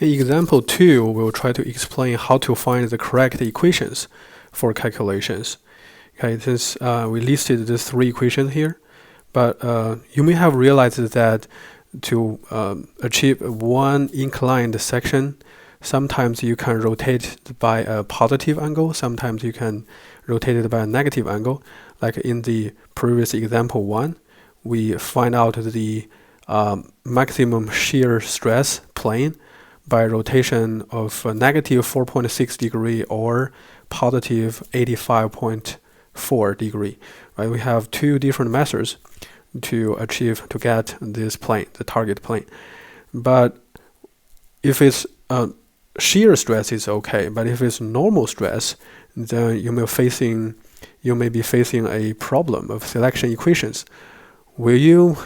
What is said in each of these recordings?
In example 2, we'll try to explain how to find the correct equations for calculations. Okay, since we listed these 3 equations here, but you may have realized that to achieve one inclined section, sometimes you can rotate it by a positive angle, sometimes you can rotate it by a negative angle. Like in the previous example 1, we find out the maximum shear stress plane by rotation of negative 4.6 degree or positive 85.4 degree. Right? We have 2 different methods to get this plane, the target plane. But if it's shear stress is okay, but if it's normal stress, then you may be facing a problem of selection equations. Will you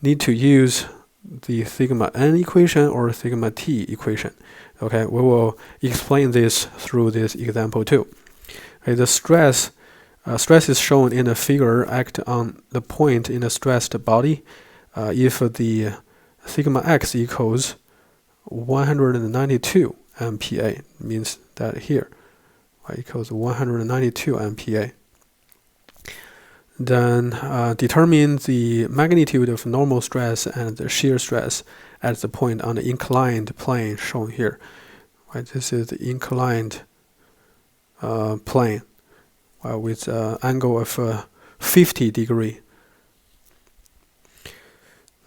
need to use the sigma n equation or sigma t equation? Okay, we will explain this through this example too. Okay, the stress is shown in a figure act on the point in a stressed body if the sigma x equals 192 MPa, means that here equals 192 MPa. Then determine the magnitude of normal stress and the shear stress at the point on the inclined plane shown here. Right, this is the inclined plane with an angle of 50 degree.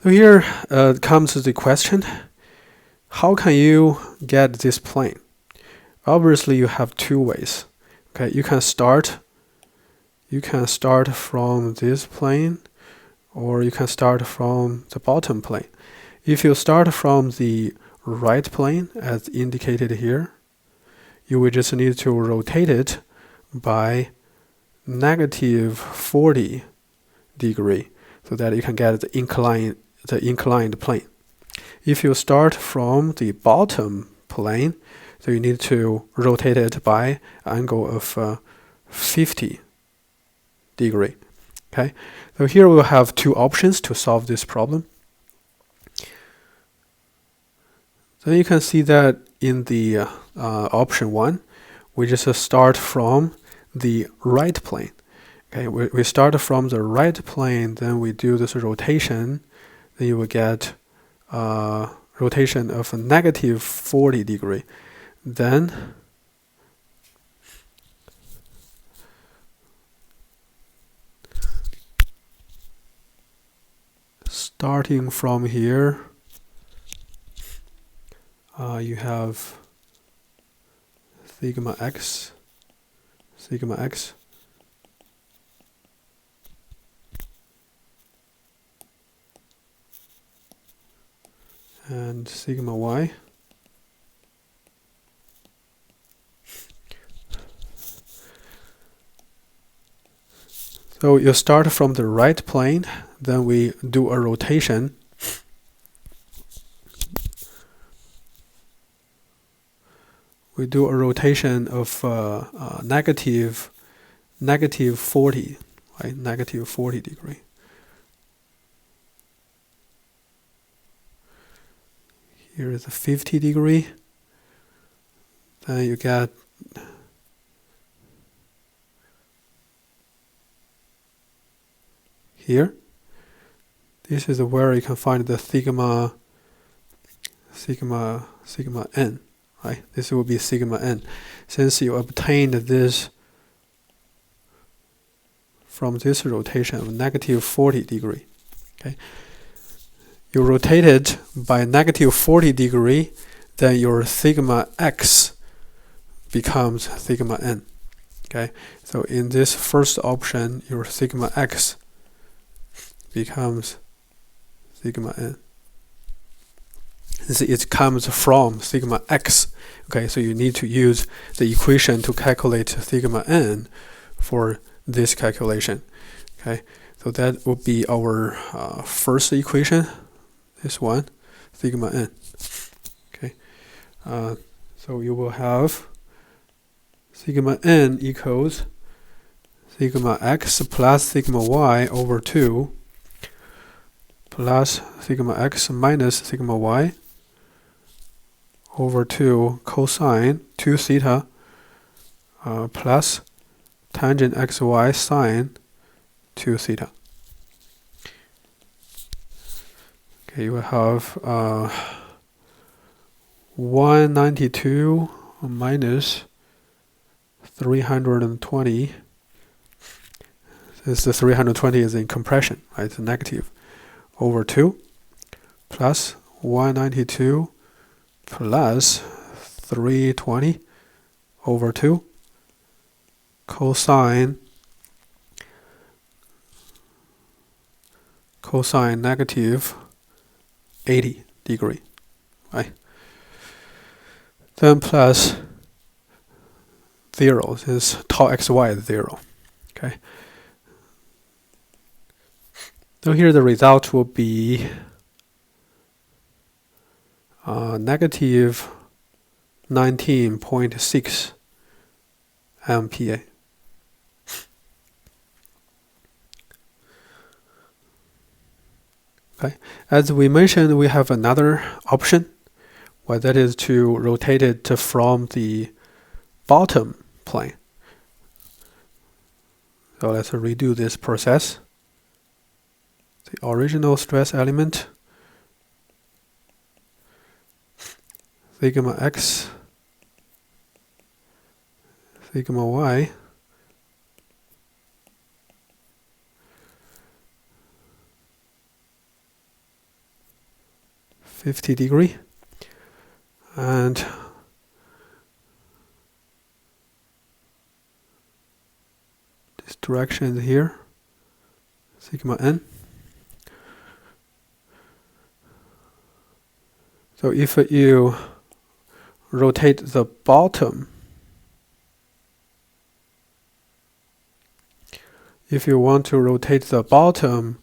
So here comes the question: how can you get this plane? Obviously, you have 2 ways. Okay, you can start from this plane, or you can start from the bottom plane. If you start from the right plane, as indicated here, you will just need to rotate it by negative 40 degree, so that you can get the inclined plane. If you start from the bottom plane, so you need to rotate it by angle of 50 degree. Okay, so here we'll have 2 options to solve this problem. Then you can see that in the option 1, we just start from the right plane. Okay, we start from the right plane, then we do this rotation, then you will get rotation of negative 40 degree. Then starting from here, you have sigma x, and sigma y. So you start from the right plane, then we do a rotation. We do a rotation of negative 40, right? Negative 40 degree. Here is a 50 degree. Then you get here. This is where you can find the sigma n, right? This will be sigma n. Since you obtained this from this rotation of negative 40 degree, okay? You rotate it by negative 40 degree, then your sigma x becomes sigma n. Okay, so in this first option, your sigma x becomes sigma n. It comes from sigma x. Okay, so you need to use the equation to calculate sigma n for this calculation. Okay, so that would be our first equation. This one, sigma n. Okay, so you will have sigma n equals sigma x plus sigma y over 2 plus sigma x minus sigma y over 2 cosine 2 theta plus tangent xy sine 2 theta. Okay, you will have 192 minus 320. Since the 320 is in compression, right? It's negative, over 2 plus 192 plus 320 over 2 cosine negative 80 degree, right? Then plus 0, since tau xy is 0, okay? So here the result will be negative 19.6 MPa. Okay, as we mentioned, we have another option, well, that is to rotate it from the bottom plane. So let's redo this process. The original stress element, sigma x, sigma y, (50°), and this direction is here, sigma n. So if you rotate the bottom, if you want to rotate the bottom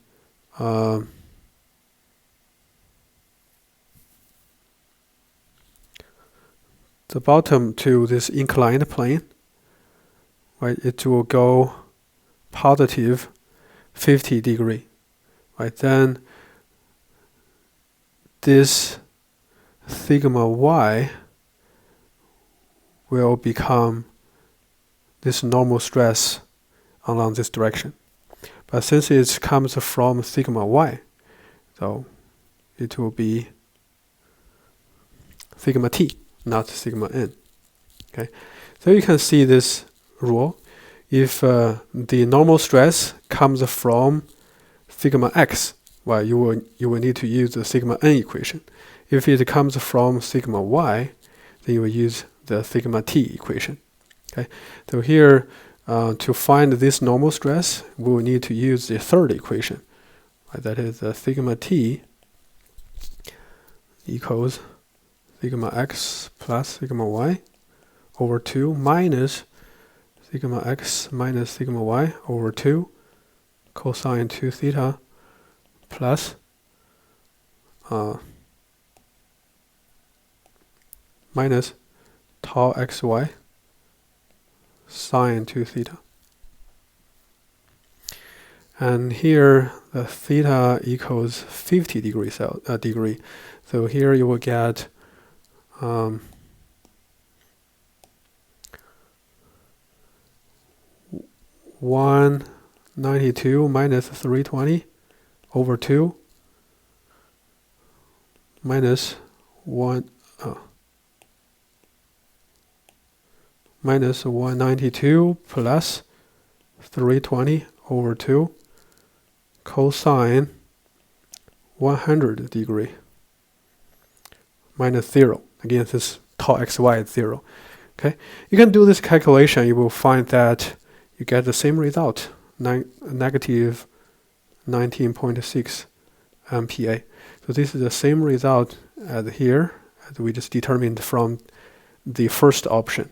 to this inclined plane, right, it will go positive 50°, right? Then this sigma y will become this normal stress along this direction. But since it comes from sigma y, so it will be sigma t, not sigma n. Okay, so you can see this rule. If the normal stress comes from sigma x, well, you will need to use the sigma n equation. If it comes from sigma y, then you will use the sigma t equation. Okay, so here to find this normal stress, we will need to use the third equation. Right? That is sigma t equals sigma x plus sigma y over 2 minus sigma x minus sigma y over 2 cosine 2 theta plus minus tau xy sine 2 theta. And here the theta equals 50°. So here you will get 192 minus 320 over 2 minus 192 plus 320 over 2 cosine 100° minus 0. Again, this tau xy is 0. Okay, you can do this calculation. You will find that you get the same result, negative 19.6 MPa. So this is the same result as here, as we just determined from the first option.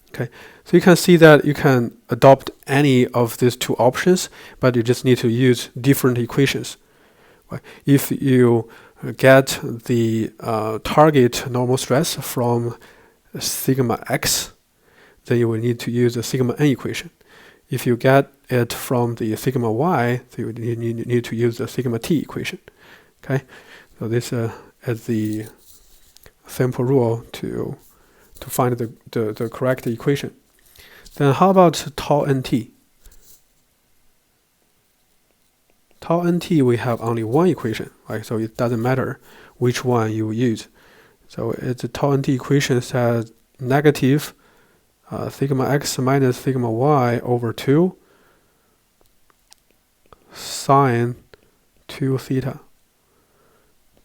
Okay, so you can see that you can adopt any of these two options, but you just need to use different equations. Right? If you get the target normal stress from sigma x, then you will need to use the sigma n equation. If you get it from the sigma y, then you need to use the sigma t equation. Okay, so this is the simple rule to find the correct equation. Then how about tau nt? Tau nt, we have only one equation, right? So it doesn't matter which one you use. So it's a tau nt equation says negative sigma x minus sigma y over 2 sine 2 theta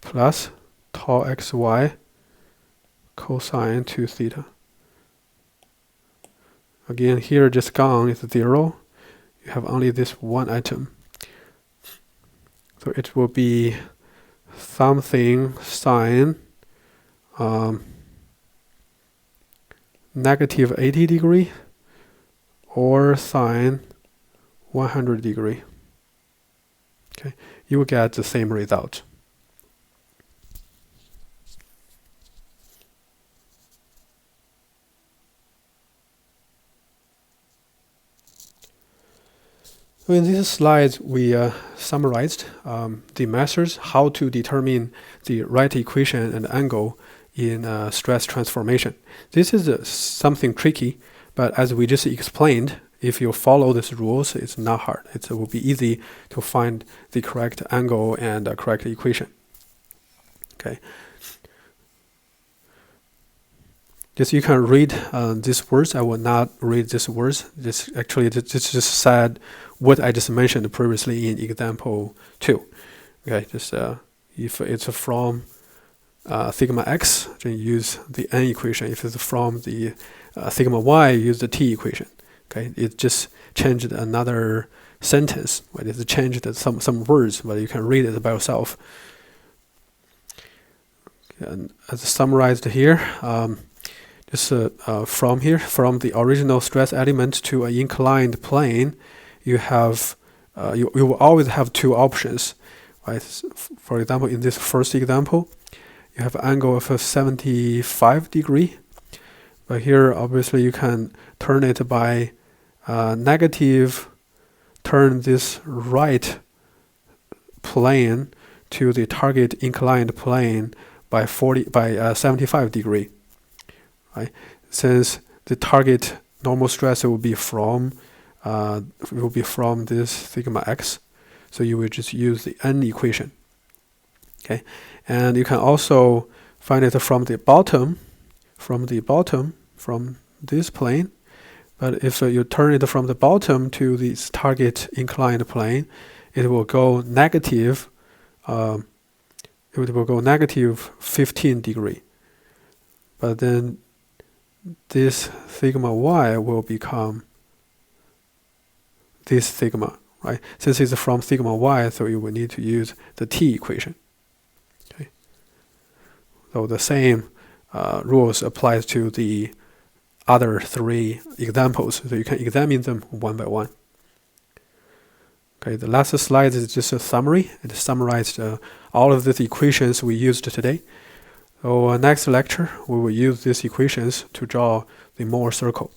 plus tau xy cosine 2 theta. Again, here just gone is 0. You have only this one item. So it will be something sine negative 80 degree or sine 100 degree. Okay, you will get the same result. So in these slides, we summarized the methods how to determine the right equation and angle in stress transformation. This is something tricky, but as we just explained, if you follow these rules, it's not hard. It will be easy to find the correct angle and correct equation. Okay. Just you can read these words. I will not read these words. This just said what I just mentioned previously in example 2. Okay, just if it's from sigma x, then use the n equation. If it's from the sigma y, use the t equation. Okay, it just changed another sentence. Right? It's changed some words, but you can read it by yourself. And as summarized here, just from the original stress element to an inclined plane, you have you will always have two options, right? For example, in this first example, you have an angle of 75 degree, but here obviously you can turn it by negative, turn this right plane to the target inclined plane by 75 degree. Right? Since the target normal stress will be from this sigma x, so you will just use the n equation. Okay, and you can also find it from the bottom, from this plane. But if you turn it from the bottom to this target inclined plane, it will go negative. It will go negative 15 degree. But then this sigma y will become this sigma, right? Since it's from sigma y, so you will need to use the t equation. Okay. So the same rules applies to the other three examples, so you can examine them one by one. Okay, the last slide is just a summary. It summarized all of these equations we used today. So next lecture, we will use these equations to draw the Mohr circle.